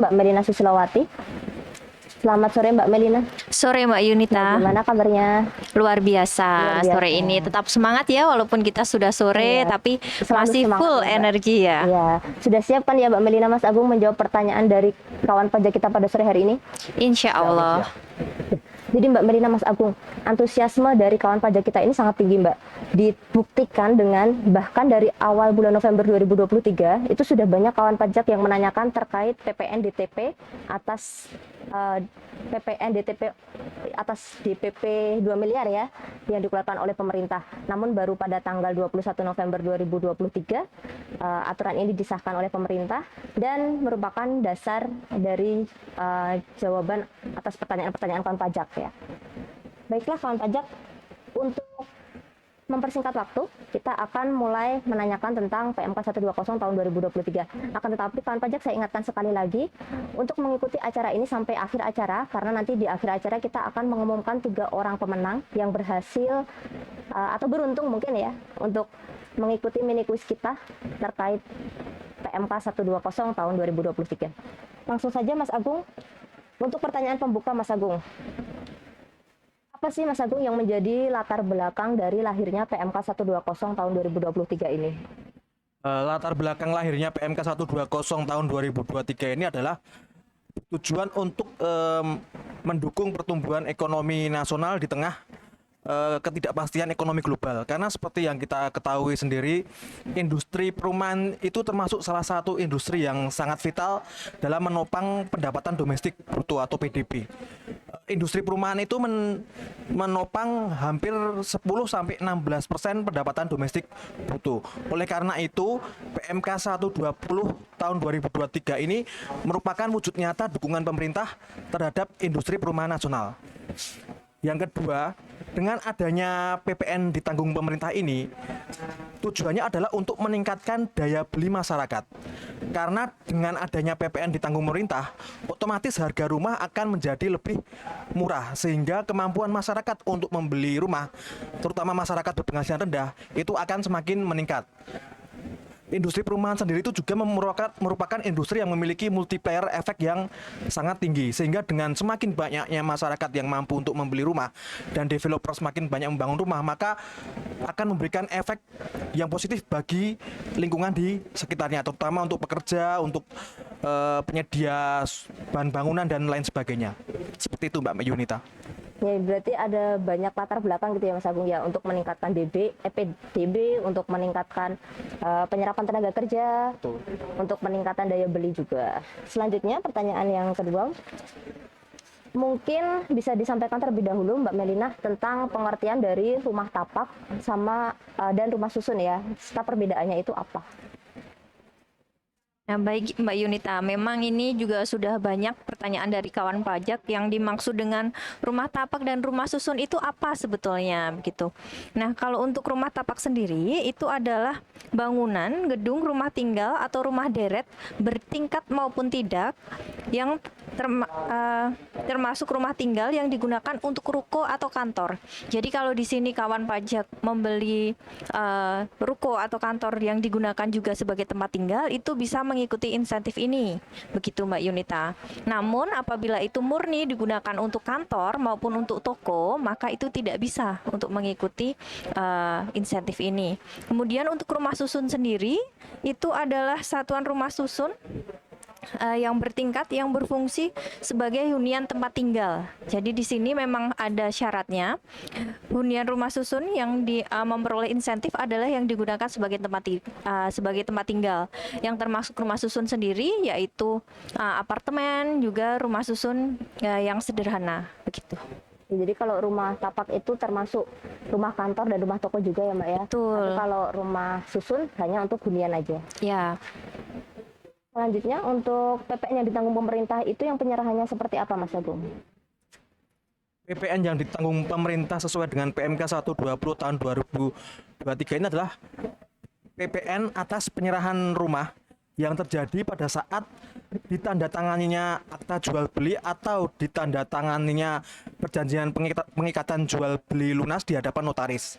Mbak Melina Susilowati. Selamat sore Mbak Melina. Sore Mbak Yunita, Gimana kabarnya? luar biasa Luar biasa. sore ini. Tetap semangat ya walaupun kita sudah sore, Iya, tapi selalu masih semangat full ya, Mbak. energi ya. Iya, sudah siap kan ya Mbak Melina Mas Agung menjawab pertanyaan dari kawan pajak kita pada sore hari ini? Insya Allah. Jadi Mbak Melina Mas Agung, antusiasme dari kawan pajak kita ini sangat tinggi Mbak. Dibuktikan dengan bahkan dari awal bulan November 2023 itu sudah banyak kawan pajak yang menanyakan terkait PPN DTP atas PPN DTP atas DPP 2 miliar ya yang dikeluarkan oleh pemerintah. Namun baru pada tanggal 21 November 2023 aturan ini disahkan oleh pemerintah dan merupakan dasar dari jawaban atas pertanyaan-pertanyaan kawan pajak ya. Baiklah kawan pajak, untuk mempersingkat waktu, kita akan mulai menanyakan tentang PMK 120 tahun 2023. Akan tetapi kawan pajak saya ingatkan sekali lagi untuk mengikuti acara ini sampai akhir acara, karena nanti di akhir acara kita akan mengumumkan 3 orang pemenang yang berhasil atau beruntung mungkin ya untuk mengikuti mini quiz kita terkait PMK 120 tahun 2023. Langsung saja Mas Agung, untuk pertanyaan pembuka Mas Agung. Apa sih Mas Agung yang menjadi latar belakang dari lahirnya PMK 120 tahun 2023 ini? Latar belakang lahirnya PMK 120 tahun 2023 ini adalah tujuan untuk mendukung pertumbuhan ekonomi nasional di tengah ketidakpastian ekonomi global. Karena seperti yang kita ketahui sendiri, industri perumahan itu termasuk salah satu industri yang sangat vital dalam menopang pendapatan domestik bruto atau PDB. Industri perumahan itu menopang hampir 10-16% pendapatan domestik bruto. Oleh karena itu, PMK 120 tahun 2023 ini merupakan wujud nyata dukungan pemerintah terhadap industri perumahan nasional. Yang kedua, dengan adanya PPN ditanggung pemerintah ini, tujuannya adalah untuk meningkatkan daya beli masyarakat. Karena dengan adanya PPN ditanggung pemerintah, otomatis harga rumah akan menjadi lebih murah, sehingga kemampuan masyarakat untuk membeli rumah, terutama masyarakat berpenghasilan rendah, itu akan semakin meningkat. Industri perumahan sendiri itu juga merupakan industri yang memiliki multiplier efek yang sangat tinggi, sehingga dengan semakin banyaknya masyarakat yang mampu untuk membeli rumah dan developer semakin banyak membangun rumah, maka akan memberikan efek yang positif bagi lingkungan di sekitarnya, terutama untuk pekerja, untuk penyedia bahan bangunan dan lain sebagainya. Seperti itu Mbak Yunita. Ya, berarti ada banyak latar belakang gitu ya Mas Agung ya, untuk meningkatkan PDB, untuk meningkatkan penyerapan tenaga kerja, Betul. untuk peningkatan daya beli juga. Selanjutnya pertanyaan yang kedua, mungkin bisa disampaikan terlebih dahulu Mbak Melina tentang pengertian dari rumah tapak sama dan rumah susun ya, serta perbedaannya itu apa? Nah, baik Mbak Yunita, memang ini juga sudah banyak pertanyaan dari kawan pajak yang dimaksud dengan rumah tapak dan rumah susun itu apa sebetulnya begitu. Nah, kalau untuk rumah tapak sendiri itu adalah bangunan, gedung, rumah tinggal atau rumah deret bertingkat maupun tidak yang termasuk rumah tinggal yang digunakan untuk ruko atau kantor. Jadi kalau di sini kawan pajak membeli ruko atau kantor yang digunakan juga sebagai tempat tinggal, itu bisa mengikuti insentif ini, begitu Mbak Yunita. Namun apabila itu murni digunakan untuk kantor maupun untuk toko, maka itu tidak bisa untuk mengikuti insentif ini. Kemudian untuk rumah susun sendiri, itu adalah satuan rumah susun yang bertingkat yang berfungsi sebagai hunian tempat tinggal. Jadi di sini memang ada syaratnya. Hunian rumah susun yang memperoleh insentif adalah yang digunakan sebagai tempat tinggal. Yang termasuk rumah susun sendiri yaitu apartemen, juga rumah susun yang sederhana begitu. Jadi kalau rumah tapak itu termasuk rumah kantor dan rumah toko juga ya Mbak ya? Betul. Tapi kalau rumah susun hanya untuk hunian aja. Ya. Selanjutnya untuk PPN yang ditanggung pemerintah itu yang penyerahannya seperti apa Mas Agung? PPN yang ditanggung pemerintah sesuai dengan PMK 120 tahun 2023 ini adalah PPN atas penyerahan rumah yang terjadi pada saat ditandatanganinya akta jual beli atau ditandatanganinya perjanjian pengikatan jual beli lunas di hadapan notaris.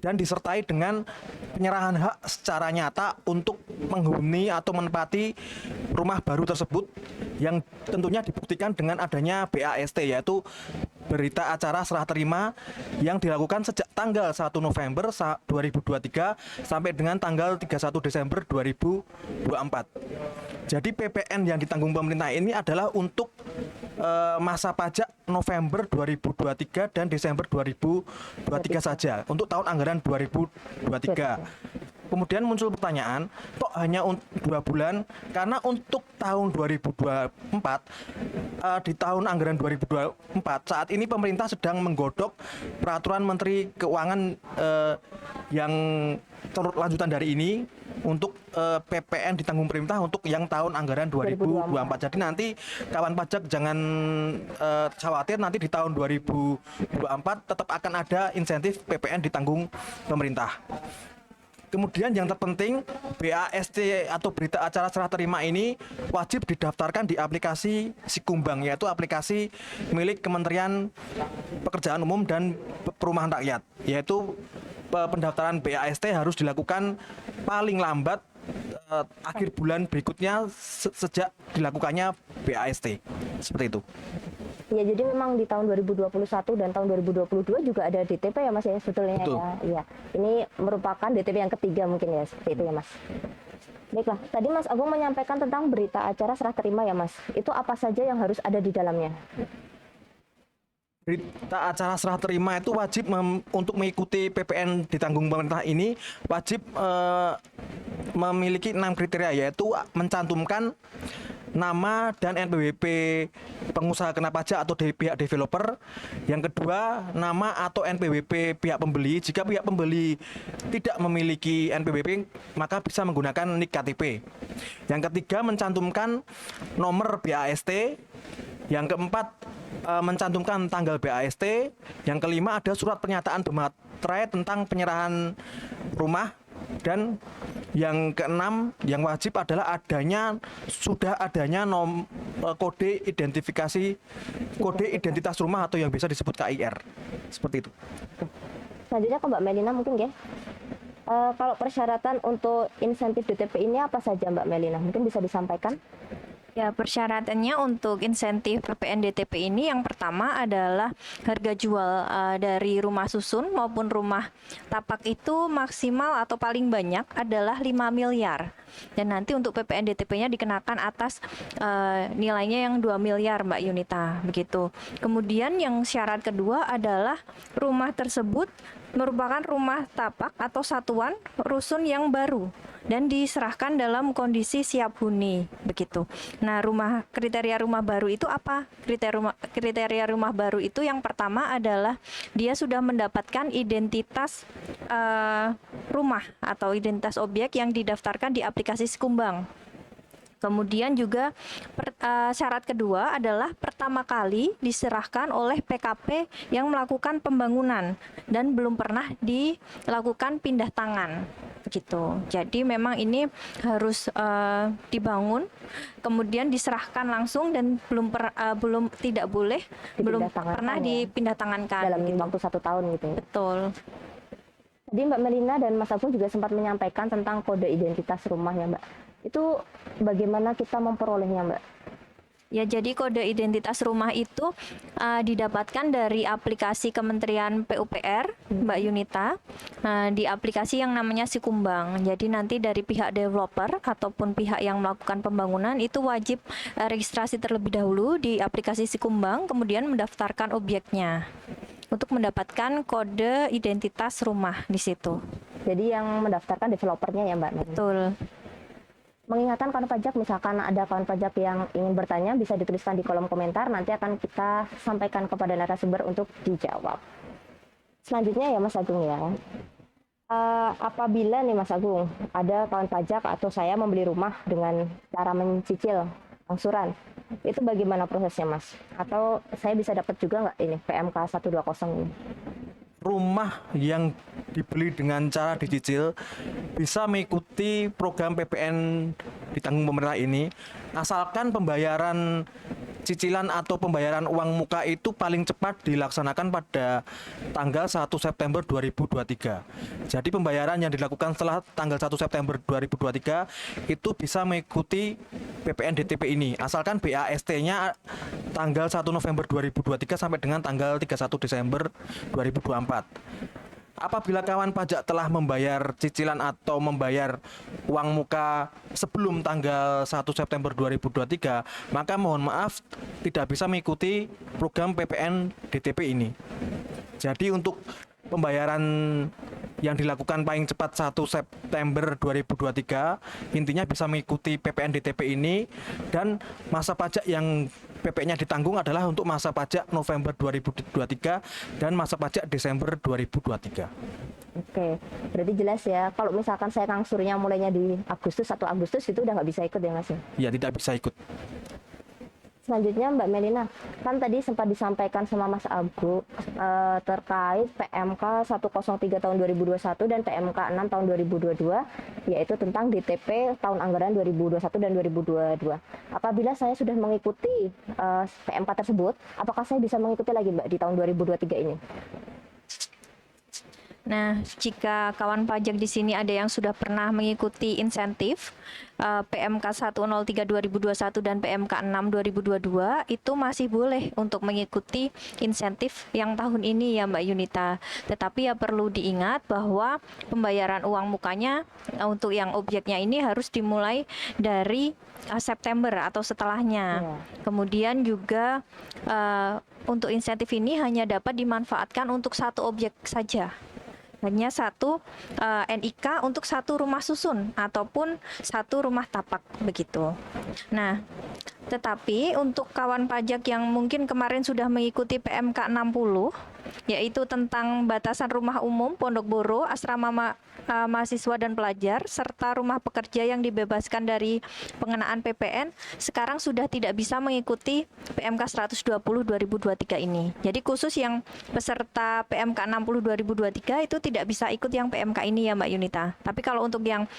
Dan disertai dengan penyerahan hak secara nyata untuk menghuni atau menempati rumah baru tersebut yang tentunya dibuktikan dengan adanya BAST, yaitu berita acara serah terima yang dilakukan sejak tanggal 1 November 2023 sampai dengan tanggal 31 Desember 2024. Jadi PPN yang ditanggung pemerintah ini adalah untuk masa pajak November 2023 dan Desember 2023 saja untuk tahun anggaran 2023. Kemudian muncul pertanyaan, kok hanya 2 bulan? Karena untuk tahun 2024, di tahun anggaran 2024, saat ini pemerintah sedang menggodok peraturan Menteri Keuangan yang lanjutan dari ini untuk PPN ditanggung pemerintah untuk yang tahun anggaran 2024. Jadi nanti kawan pajak jangan khawatir, nanti di tahun 2024 tetap akan ada insentif PPN ditanggung pemerintah. Kemudian yang terpenting, BAST atau berita acara serah terima ini wajib didaftarkan di aplikasi Sikumbang, yaitu aplikasi milik Kementerian Pekerjaan Umum dan Perumahan Rakyat. Yaitu pendaftaran BAST harus dilakukan paling lambat akhir bulan berikutnya sejak dilakukannya BAST. Seperti itu. Ya, jadi memang di tahun 2021 dan tahun 2022 juga ada DTP ya Mas ya sebetulnya. Betul. Ya. Iya. Ini merupakan DTP yang ketiga mungkin ya, seperti itu ya Mas. Baiklah, tadi Mas Agung menyampaikan tentang berita acara serah terima ya Mas. Itu apa saja yang harus ada di dalamnya? Berita acara serah terima itu wajib untuk mengikuti PPN ditanggung pemerintah ini wajib memiliki 6 kriteria, yaitu mencantumkan nama dan NPWP pengusaha kena pajak atau dari pihak developer. Yang kedua, nama atau NPWP pihak pembeli. Jika pihak pembeli tidak memiliki NPWP, maka bisa menggunakan NIK KTP. Yang ketiga, mencantumkan nomor BAST. Yang keempat, mencantumkan tanggal BAST. Yang kelima, ada surat pernyataan bermaterai tentang penyerahan rumah. Dan yang keenam, yang wajib adalah sudah adanya kode identitas rumah atau yang bisa disebut KIR. Seperti itu. Selanjutnya ke Mbak Melina mungkin ya. Kalau persyaratan untuk insentif DTP ini apa saja Mbak Melina? Mungkin bisa disampaikan? Ya, persyaratannya untuk insentif PPN DTP ini yang pertama adalah harga jual dari rumah susun maupun rumah tapak itu maksimal atau paling banyak adalah 5 miliar. Dan nanti untuk PPN DTP-nya dikenakan atas nilainya yang 2 miliar Mbak Yunita, begitu. Kemudian yang syarat kedua adalah rumah tersebut merupakan rumah tapak atau satuan rusun yang baru dan diserahkan dalam kondisi siap huni, begitu. Nah, kriteria rumah baru itu apa? Kriteria rumah baru itu yang pertama adalah dia sudah mendapatkan identitas rumah atau identitas objek yang didaftarkan di aplikasi Sikumbang. Kemudian juga syarat kedua adalah pertama kali diserahkan oleh PKP yang melakukan pembangunan dan belum pernah dilakukan pindah tangan, begitu. Jadi memang ini harus dibangun, kemudian diserahkan langsung dan belum pernah dipindah tangankan dalam gitu. waktu 1 tahun gitu. Betul. Tadi Mbak Melina dan Mas Agung juga sempat menyampaikan tentang kode identitas rumah ya Mbak. Itu bagaimana kita memperolehnya Mbak? Ya, jadi kode identitas rumah itu didapatkan dari aplikasi Kementerian PUPR, Mbak Yunita, di aplikasi yang namanya Sikumbang. Jadi nanti dari pihak developer ataupun pihak yang melakukan pembangunan itu wajib registrasi terlebih dahulu di aplikasi Sikumbang, kemudian mendaftarkan objeknya untuk mendapatkan kode identitas rumah di situ. Jadi yang mendaftarkan developernya ya Mbak? Betul. Mengingatkan kawan pajak, misalkan ada kawan pajak yang ingin bertanya, bisa dituliskan di kolom komentar, nanti akan kita sampaikan kepada narasumber untuk dijawab. Selanjutnya ya Mas Agung ya, apabila nih Mas Agung, ada kawan pajak atau saya membeli rumah dengan cara mencicil angsuran, itu bagaimana prosesnya Mas? Atau saya bisa dapat juga nggak ini PMK 120 ini? Rumah yang dibeli dengan cara dicicil bisa mengikuti program PPN ditanggung pemerintah ini, asalkan pembayaran cicilan atau pembayaran uang muka itu paling cepat dilaksanakan pada tanggal 1 September 2023. Jadi pembayaran yang dilakukan setelah tanggal 1 September 2023 itu bisa mengikuti PPN DTP ini, asalkan BAST-nya tanggal 1 November 2023 sampai dengan tanggal 31 Desember 2024. Apabila kawan pajak telah membayar cicilan atau membayar uang muka sebelum tanggal 1 September 2023, maka mohon maaf tidak bisa mengikuti program PPN DTP ini. Jadi untuk pembayaran yang dilakukan paling cepat 1 September 2023 intinya bisa mengikuti PPN DTP ini, dan masa pajak yang PPN-nya ditanggung adalah untuk masa pajak November 2023 dan masa pajak Desember 2023. Oke, berarti jelas ya. Kalau misalkan saya ngangsurnya mulainya di Agustus, 1 Agustus itu udah nggak bisa ikut ya Mas ya? Ya, tidak bisa ikut. Selanjutnya Mbak Melina, kan tadi sempat disampaikan sama Mas Agu terkait PMK 103 tahun 2021 dan PMK 6 tahun 2022, yaitu tentang DTP tahun anggaran 2021 dan 2022. Apabila saya sudah mengikuti PMK tersebut, apakah saya bisa mengikuti lagi Mbak di tahun 2023 ini? Nah, jika kawan pajak di sini ada yang sudah pernah mengikuti insentif PMK 103 2021 dan PMK 6 2022, itu masih boleh untuk mengikuti insentif yang tahun ini ya Mbak Yunita. Tetapi ya perlu diingat bahwa pembayaran uang mukanya untuk yang objeknya ini harus dimulai dari September atau setelahnya. Kemudian juga untuk insentif ini hanya dapat dimanfaatkan untuk satu objek saja. Hanya satu NIK untuk satu rumah susun ataupun satu rumah tapak begitu. Nah, tetapi untuk kawan pajak yang mungkin kemarin sudah mengikuti PMK 60, yaitu tentang batasan rumah umum, pondok boro, asrama mahasiswa dan pelajar, serta rumah pekerja yang dibebaskan dari pengenaan PPN, sekarang sudah tidak bisa mengikuti PMK 120 2023 ini. Jadi khusus yang peserta PMK 60 2023 itu tidak bisa ikut yang PMK ini ya Mbak Yunita. Tapi kalau untuk yang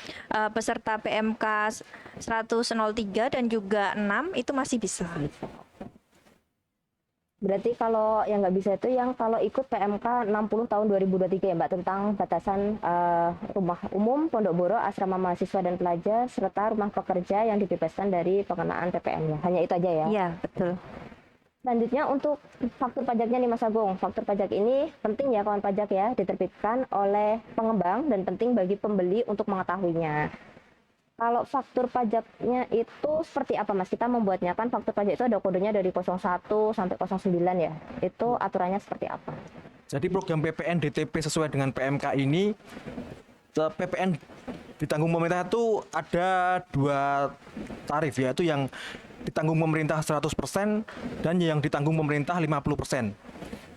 peserta PMK 103 dan juga 6 itu masih bisa. Berarti kalau yang nggak bisa itu yang kalau ikut PMK 60 tahun 2023 ya Mbak, tentang batasan rumah umum, pondok boro, asrama mahasiswa dan pelajar, serta rumah pekerja yang dibebaskan dari pengenaan PPN-nya. Hanya itu aja ya? Iya, betul. Selanjutnya untuk faktur pajaknya nih Mas Agung. Faktur pajak ini penting ya kawan pajak ya, diterbitkan oleh pengembang dan penting bagi pembeli untuk mengetahuinya. Kalau faktur pajaknya itu seperti apa Mas? Kita membuatnya kan faktur pajak itu ada kodenya dari 01 sampai 09 ya. Itu aturannya seperti apa? Jadi program PPN DTP sesuai dengan PMK ini, PPN ditanggung pemerintah itu ada 2 tarif, yaitu yang ditanggung pemerintah 100% dan yang ditanggung pemerintah 50%.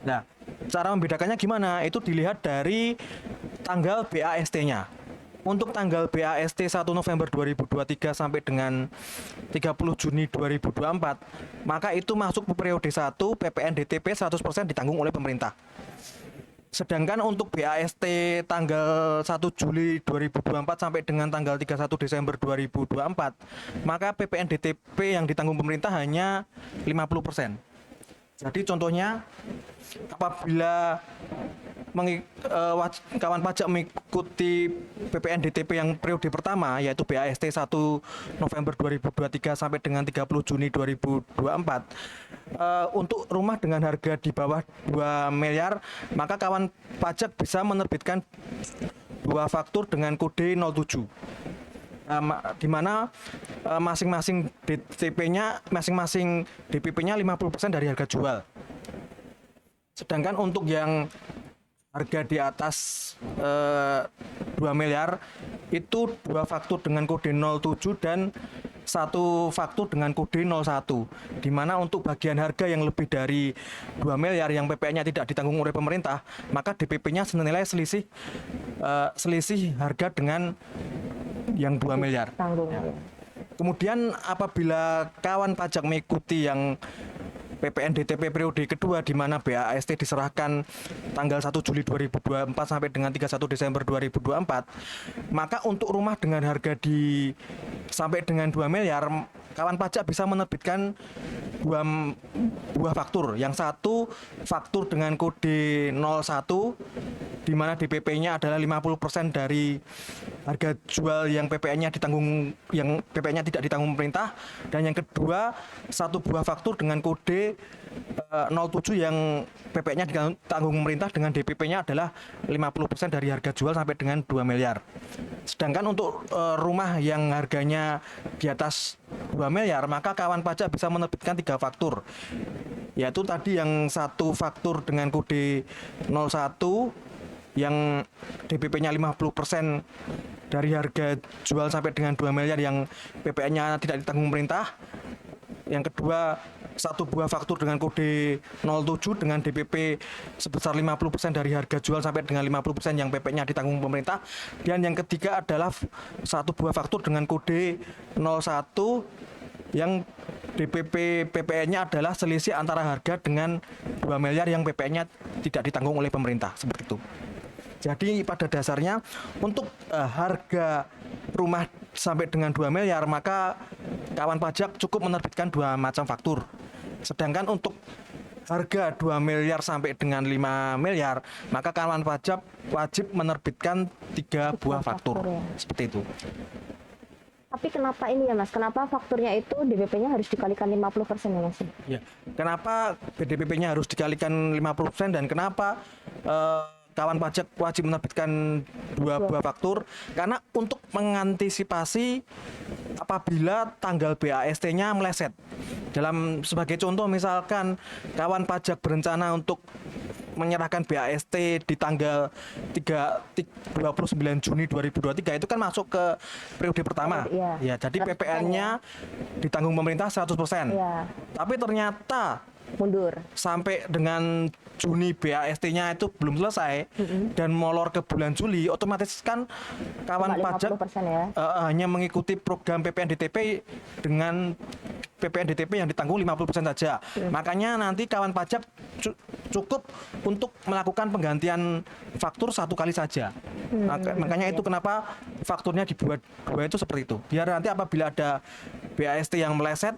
Nah, cara membedakannya gimana? Itu dilihat dari tanggal BAST-nya. Untuk tanggal BAST 1 November 2023 sampai dengan 30 Juni 2024, maka itu masuk ke periode 1 PPN DTP 100% ditanggung oleh pemerintah. Sedangkan untuk BAST tanggal 1 Juli 2024 sampai dengan tanggal 31 Desember 2024, maka PPN DTP yang ditanggung pemerintah hanya 50%. Jadi contohnya, apabila kawan pajak mengikuti PPN DTP yang periode pertama, yaitu BAST 1 November 2023 sampai dengan 30 Juni 2024, untuk rumah dengan harga di bawah 2 miliar, maka kawan pajak bisa menerbitkan 2 faktur dengan kode 07. Di mana masing-masing DTP-nya, masing-masing DPP-nya 50% dari harga jual. Sedangkan untuk yang harga di atas 2 miliar itu 2 faktur dengan kode 07 dan 1 faktur dengan kode 01, di mana untuk bagian harga yang lebih dari 2 miliar yang PPN-nya tidak ditanggung oleh pemerintah, maka DPP-nya senilai selisih harga dengan yang 2 miliar. Tanggung. Kemudian apabila kawan pajak mengikuti yang PPN DTP periode kedua di mana BAST diserahkan tanggal 1 Juli 2024 sampai dengan 31 Desember 2024, maka untuk rumah dengan harga sampai dengan 2 miliar, kawan pajak bisa menerbitkan dua buah faktur. Yang satu faktur dengan kode 01 di mana DPP-nya adalah 50% dari harga jual yang PPN-nya tidak ditanggung pemerintah, dan yang kedua satu buah faktur dengan kode 07 yang PPN-nya ditanggung pemerintah dengan DPP-nya adalah 50% dari harga jual sampai dengan 2 miliar. Sedangkan untuk rumah yang harganya di atas 2 miliar, maka kawan pajak bisa menerbitkan 3 faktur. Yaitu tadi yang satu faktur dengan kode 01 yang DPP-nya 50% dari harga jual sampai dengan 2 miliar yang PPN-nya tidak ditanggung pemerintah. Yang kedua, satu buah faktur dengan kode 07 dengan DPP sebesar 50% dari harga jual sampai dengan 50% yang PPN-nya ditanggung pemerintah. Dan yang ketiga adalah satu buah faktur dengan kode 01 yang DPP PPN-nya adalah selisih antara harga dengan 2 miliar yang PPN-nya tidak ditanggung oleh pemerintah, seperti itu. Jadi pada dasarnya untuk harga rumah sampai dengan 2 miliar, maka kawan pajak cukup menerbitkan 2 macam faktur. Sedangkan untuk harga 2 miliar sampai dengan 5 miliar, maka kawan pajak wajib menerbitkan 3 buah faktur. Ya. Seperti itu. Tapi kenapa ini ya Mas? Kenapa fakturnya itu DPP-nya harus dikalikan 50% ya Mas? Ya. Kenapa DPP-nya harus dikalikan 50% dan kenapa kawan pajak wajib menerbitkan 2 buah faktur? Karena untuk mengantisipasi apabila tanggal BAST-nya meleset. Sebagai contoh, misalkan kawan pajak berencana untuk menyerahkan BAST di tanggal 29 Juni 2023, itu kan masuk ke periode pertama. Iya. Ya, jadi PPN-nya ditanggung pemerintah 100%. Iya. Tapi ternyata Mundur. sampai dengan Juni BAST-nya itu belum selesai dan molor ke bulan Juli, otomatis kan kawan Cuma pajak 50% ya. hanya mengikuti program PPN DTP dengan PPN DTP yang ditanggung 50% saja. Makanya nanti kawan pajak cukup untuk melakukan penggantian faktur 1 kali saja. Makanya itu kenapa fakturnya dibuat 2 itu seperti itu. Biar nanti apabila ada BAST yang meleset,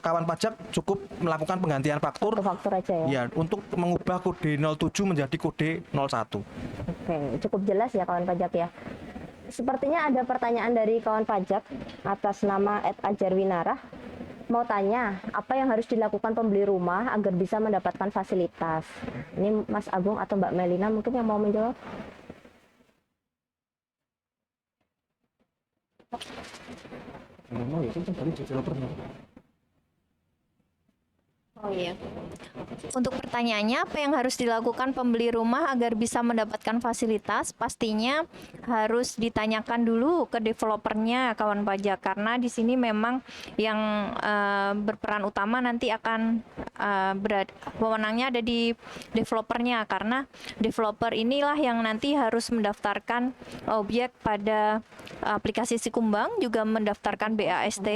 kawan pajak cukup melakukan penggantian faktur. Satu faktur aja ya. Ya, untuk mengubah kode 07 menjadi kode 01. Oke, cukup jelas ya kawan pajak ya. Sepertinya ada pertanyaan dari kawan pajak atas nama @ajarwinarah. Mau tanya, apa yang harus dilakukan pembeli rumah agar bisa mendapatkan fasilitas? Ini Mas Agung atau Mbak Melina mungkin yang mau menjawab. Oh iya. Untuk pertanyaannya, apa yang harus dilakukan pembeli rumah agar bisa mendapatkan fasilitas? Pastinya harus ditanyakan dulu ke developernya, kawan pajak, karena di sini memang yang berperan utama nanti akan wewenangnya ada di developernya, karena developer inilah yang nanti harus mendaftarkan objek pada aplikasi Sikumbang, juga mendaftarkan BAST,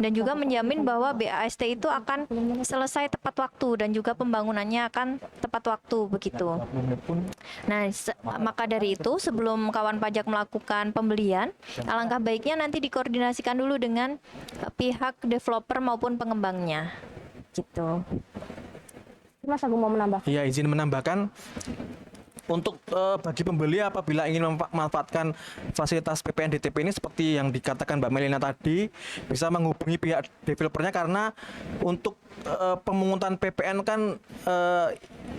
dan juga menjamin bahwa BAST itu akan selesai tepat waktu dan juga pembangunannya akan tepat waktu begitu. Nah, maka dari itu sebelum kawan pajak melakukan pembelian, alangkah baiknya nanti dikoordinasikan dulu dengan pihak developer maupun pengembangnya. Gitu. Mas Agung mau menambah. Ya, izin menambahkan. Untuk bagi pembeli apabila ingin memanfaatkan fasilitas PPN DTP ini seperti yang dikatakan Mbak Melina tadi, bisa menghubungi pihak developernya, karena untuk pemungutan PPN kan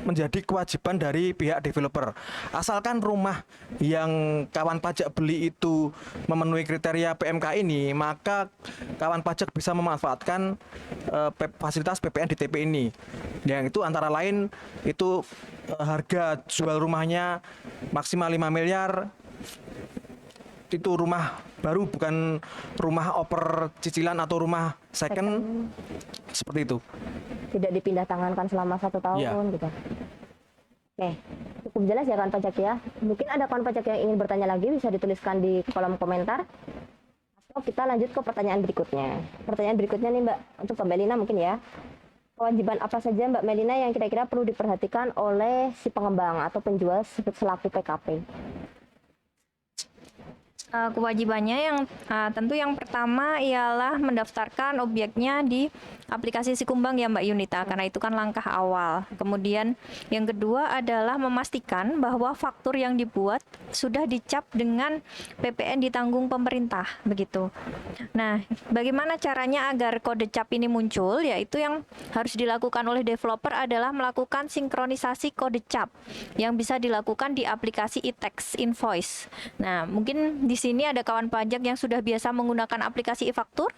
menjadi kewajiban dari pihak developer. Asalkan rumah yang kawan pajak beli itu memenuhi kriteria PMK ini, maka kawan pajak bisa memanfaatkan fasilitas PPN DTP ini. Yang itu antara lain itu harga jual rumahnya maksimal 5 miliar, itu rumah baru, bukan rumah oper cicilan atau rumah second. Seperti itu. Tidak dipindah tangankan selama 1 tahun Ya. gitu. Oke, cukup jelas ya kawan pajak ya. Mungkin ada kawan pajak yang ingin bertanya lagi, bisa dituliskan di kolom komentar. Atau kita lanjut ke pertanyaan berikutnya. Pertanyaan berikutnya nih Mbak, untuk Mbak Melina mungkin ya. Kewajiban apa saja Mbak Melina yang kira-kira perlu diperhatikan oleh si pengembang atau penjual selaku PKP? Kewajibannya yang tentu yang pertama ialah mendaftarkan objeknya di aplikasi Sikumbang ya Mbak Yunita, karena itu kan langkah awal. Kemudian yang kedua adalah memastikan bahwa faktur yang dibuat sudah dicap dengan PPN ditanggung pemerintah, begitu. Nah, bagaimana caranya agar kode cap ini muncul? Yaitu yang harus dilakukan oleh developer adalah melakukan sinkronisasi kode cap yang bisa dilakukan di aplikasi e-tax invoice. Nah, mungkin di sini ada kawan pajak yang sudah biasa menggunakan aplikasi e-faktur,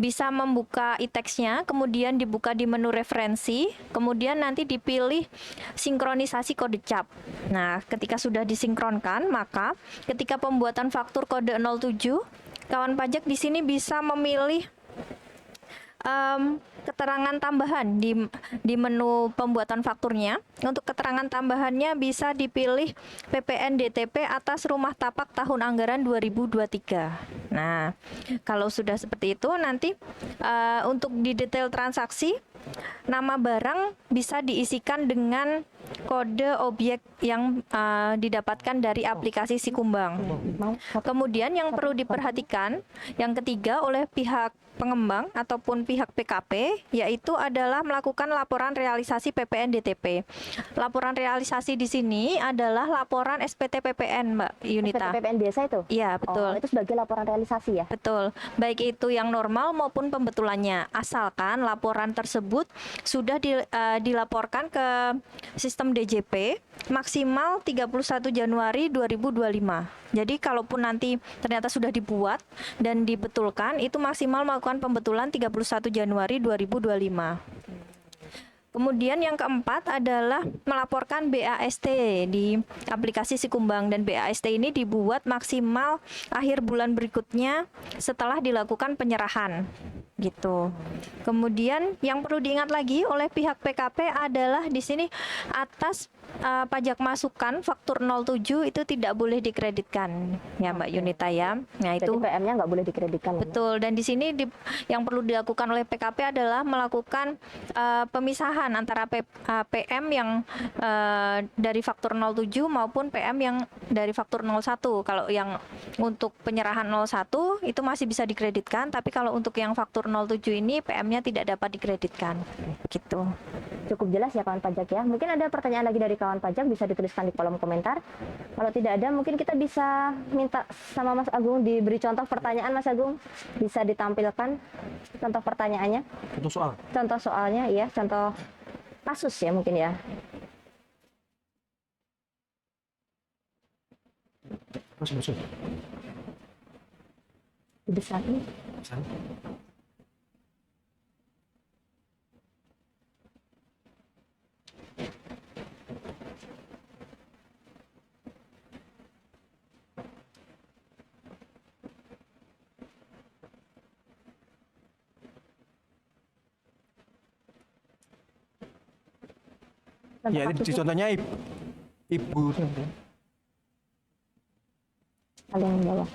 bisa membuka e-tax-nya, kemudian dibuka di menu referensi, kemudian nanti dipilih sinkronisasi kode cap. Nah, ketika sudah disinkronkan, maka ketika pembuatan faktur kode 07, kawan pajak di sini bisa memilih keterangan tambahan di menu pembuatan fakturnya. Untuk keterangan tambahannya bisa dipilih PPN DTP atas rumah tapak tahun anggaran 2023. Nah, kalau sudah seperti itu nanti untuk di detail transaksi, nama barang bisa diisikan dengan kode objek yang didapatkan dari aplikasi Sikumbang. Kemudian yang perlu diperhatikan, yang ketiga oleh pihak pengembang ataupun pihak PKP, yaitu adalah melakukan laporan realisasi PPN DTP. Laporan realisasi di sini adalah laporan SPT PPN, Mbak Yunita. SPT PPN biasa itu? Iya, betul. Itu sebagai laporan realisasi ya? Betul, baik itu yang normal maupun pembetulannya, asalkan laporan tersebut sudah dilaporkan ke sistem DJP maksimal 31 Januari 2025. Jadi kalaupun nanti ternyata sudah dibuat dan dibetulkan, itu maksimal melakukan pembetulan 31 Januari 2025. Kemudian yang keempat adalah melaporkan BAST di aplikasi Sikumbang, dan BAST ini dibuat maksimal akhir bulan berikutnya setelah dilakukan penyerahan gitu. Kemudian yang perlu diingat lagi oleh pihak PKP adalah di sini atas pajak masukan faktur 07 itu tidak boleh dikreditkan ya Mbak Yunita ya. Nah, itu Jadi PM-nya nggak boleh dikreditkan. betul, dan di sini yang perlu dilakukan oleh PKP adalah melakukan pemisahan antara PM yang dari faktur 07 maupun PM yang dari faktur 01. Kalau yang untuk penyerahan 01 itu masih bisa dikreditkan, tapi kalau untuk yang faktur 07 ini PM-nya tidak dapat dikreditkan. Gitu. Cukup jelas ya kawan pajak ya. Mungkin ada pertanyaan lagi dari kawan pajak, bisa dituliskan di kolom komentar. Kalau tidak ada, mungkin kita bisa minta sama Mas Agung diberi contoh pertanyaan. Mas Agung bisa ditampilkan contoh pertanyaannya. Untuk soal. Contoh soalnya, iya, contoh kasus ya mungkin ya. Masuk. Besar ini. Ya, di contohnya ibu. Kalian yang bawah.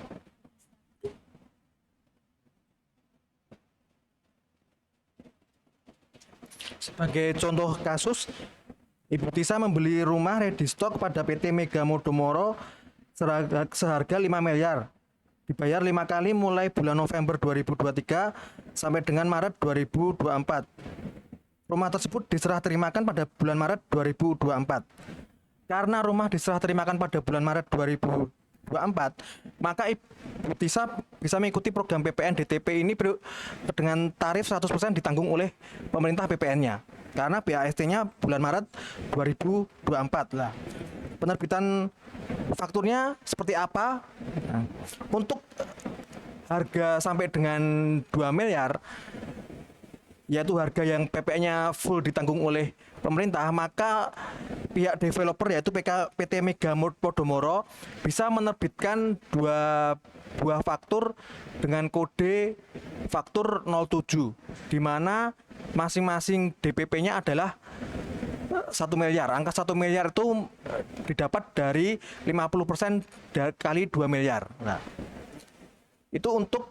Sebagai contoh kasus, Ibu Tisa membeli rumah ready stock pada PT Mega Modomoro seharga 5 miliar. Dibayar 5 kali mulai bulan November 2023 sampai dengan Maret 2024. Rumah tersebut diserah terimakan pada bulan Maret 2024. Karena rumah diserah terimakan pada bulan Maret 2024, maka Ibu Tisa bisa mengikuti program PPN DTP ini dengan tarif 100% ditanggung oleh pemerintah PPN-nya. Karena BAST-nya bulan Maret 2024 lah. Penerbitan fakturnya seperti apa? Nah, untuk harga sampai dengan 2 miliar, yaitu harga yang PPN-nya full ditanggung oleh pemerintah, maka pihak developer yaitu PT Mega Modomoro bisa menerbitkan 2 buah faktur dengan kode faktur 07, di mana masing-masing DPP-nya adalah 1 miliar. Angka 1 miliar itu didapat dari 50% kali 2 miliar. Nah, itu untuk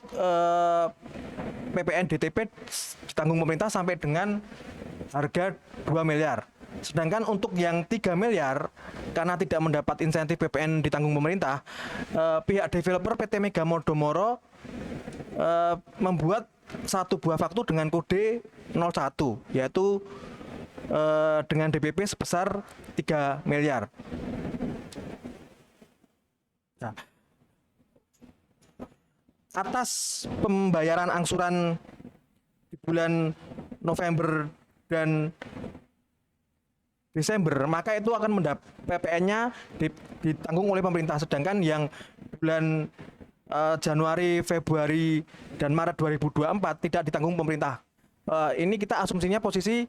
PPN DTP ditanggung pemerintah sampai dengan harga 2 miliar. Sedangkan untuk yang 3 miliar, karena tidak mendapat insentif PPN ditanggung pemerintah, pihak developer PT Mega Modomoro membuat satu buah faktur dengan kode 01, yaitu dengan DPP sebesar 3 miliar. Nah, atas pembayaran angsuran di bulan November dan Desember, maka itu akan PPN-nya ditanggung oleh pemerintah. Sedangkan yang bulan Januari, Februari, dan Maret 2024 tidak ditanggung pemerintah. Ini kita asumsinya posisi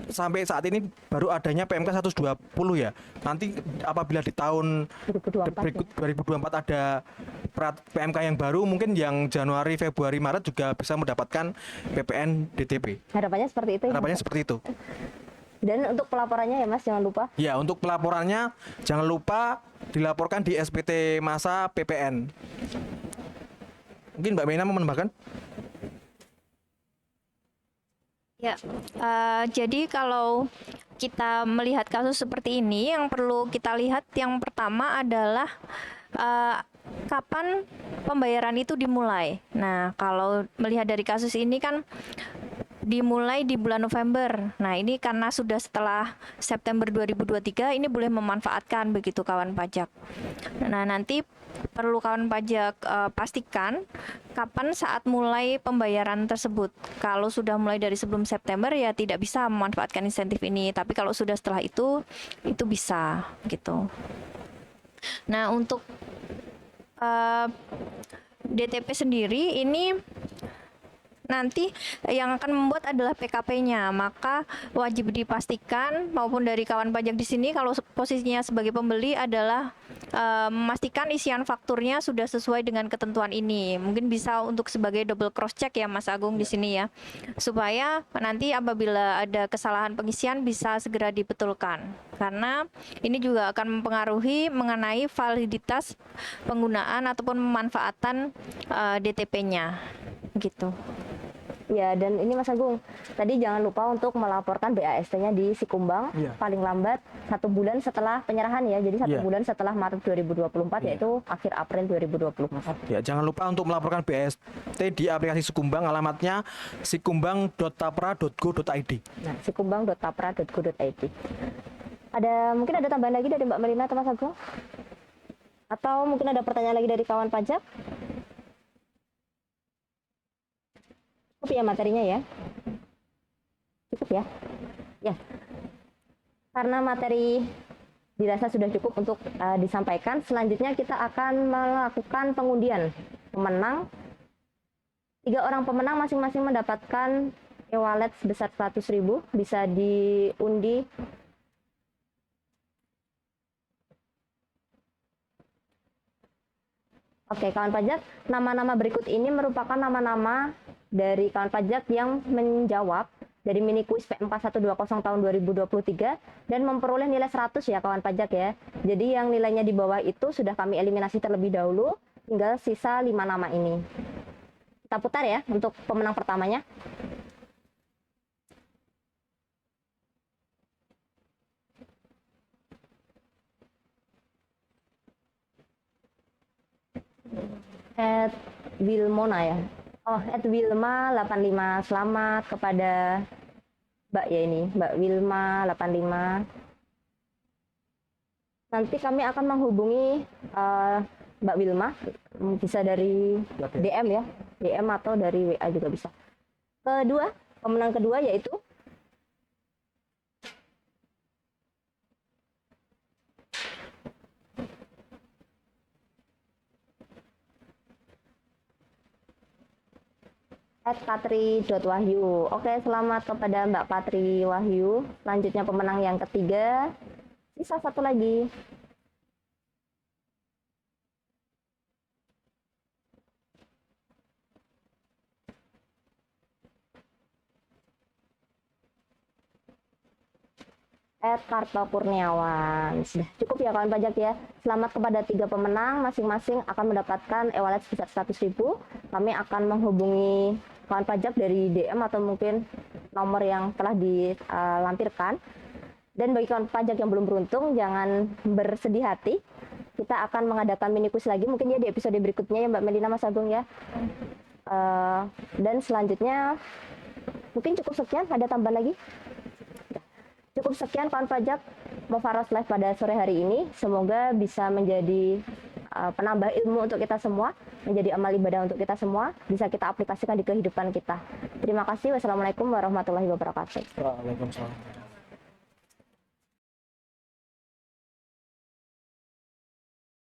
sampai saat ini baru adanya PMK 120 ya. Nanti apabila di tahun 2024 ada PMK yang baru, mungkin yang Januari, Februari, Maret juga bisa mendapatkan PPN DTP. Harapannya seperti itu. Harapannya seperti itu. Dan untuk pelaporannya ya Mas, jangan lupa. Ya, untuk pelaporannya jangan lupa dilaporkan di SPT Masa PPN. Mungkin Mbak Mena mau menambahkan? Ya, jadi kalau kita melihat kasus seperti ini, yang perlu kita lihat yang pertama adalah kapan pembayaran itu dimulai. Nah, kalau melihat dari kasus ini kan dimulai di bulan November. Nah, ini karena sudah setelah September 2023, ini boleh memanfaatkan begitu kawan pajak. Nah, nanti perlu kawan pajak pastikan kapan saat mulai pembayaran tersebut. Kalau sudah mulai dari sebelum September ya tidak bisa memanfaatkan insentif ini, tapi kalau sudah setelah itu bisa gitu. Nah, untuk DTP sendiri ini nanti yang akan membuat adalah PKP-nya, maka wajib dipastikan maupun dari kawan pajak di sini kalau posisinya sebagai pembeli adalah memastikan isian fakturnya sudah sesuai dengan ketentuan ini. Mungkin bisa untuk sebagai double cross check ya Mas Agung di sini ya, supaya nanti apabila ada kesalahan pengisian bisa segera dibetulkan, karena ini juga akan mempengaruhi mengenai validitas penggunaan ataupun pemanfaatan DTP-nya gitu. Ya, dan ini Mas Agung, tadi jangan lupa untuk melaporkan BAST-nya di Sikumbang paling lambat 1 bulan setelah penyerahan ya. Jadi 1 bulan setelah Maret 2024 yaitu akhir April 2024. Ya, jangan lupa untuk melaporkan BAST di aplikasi Sikumbang, alamatnya sikumbang.tapra.go.id. Nah, sikumbang.tapra.go.id. Mungkin ada tambahan lagi dari Mbak Melina atau Mas Agung? Atau mungkin ada pertanyaan lagi dari kawan pajak? Cukup ya materinya ya? Cukup ya? Ya. Karena materi dirasa sudah cukup untuk disampaikan, selanjutnya kita akan melakukan pengundian pemenang. 3 orang pemenang masing-masing mendapatkan e-wallet sebesar 100.000, bisa diundi Oke, kawan pajak, nama-nama berikut ini merupakan nama-nama dari kawan pajak yang menjawab dari mini kuis P4120 tahun 2023 dan memperoleh nilai 100 ya kawan pajak ya. Jadi yang nilainya di bawah itu sudah kami eliminasi terlebih dahulu, tinggal sisa 5 nama ini. Kita putar ya untuk pemenang pertamanya. Wilmona ya. Oh, Wilma 85. Selamat kepada Mbak ya ini, Mbak Wilma 85. Nanti kami akan menghubungi Mbak Wilma, bisa dari DM ya, DM atau dari WA juga bisa. Pemenang kedua yaitu @patri.wahyu. Oke, selamat kepada Mbak Patri Wahyu. Selanjutnya pemenang yang ketiga. Sisa satu lagi. Karto Kurniawan. Sudah cukup ya kawan pajak ya. Selamat kepada 3 pemenang, masing-masing akan mendapatkan e-wallet sebesar 100.000. Kami akan menghubungi kawan pajak dari DM atau mungkin nomor yang telah dilampirkan. Dan bagi kawan pajak yang belum beruntung, jangan bersedih hati. Kita akan mengadakan mini quiz lagi, mungkin ya di episode berikutnya ya Mbak Melina, Mas Agung ya. Dan selanjutnya mungkin cukup sekian, ada tambahan lagi? Cukup sekian kawan pajak Mofaros Live pada sore hari ini. Semoga bisa menjadi penambah ilmu untuk kita semua, menjadi amal ibadah untuk kita semua, bisa kita aplikasikan di kehidupan kita. Terima kasih. Wassalamualaikum warahmatullahi wabarakatuh. Waalaikumsalam.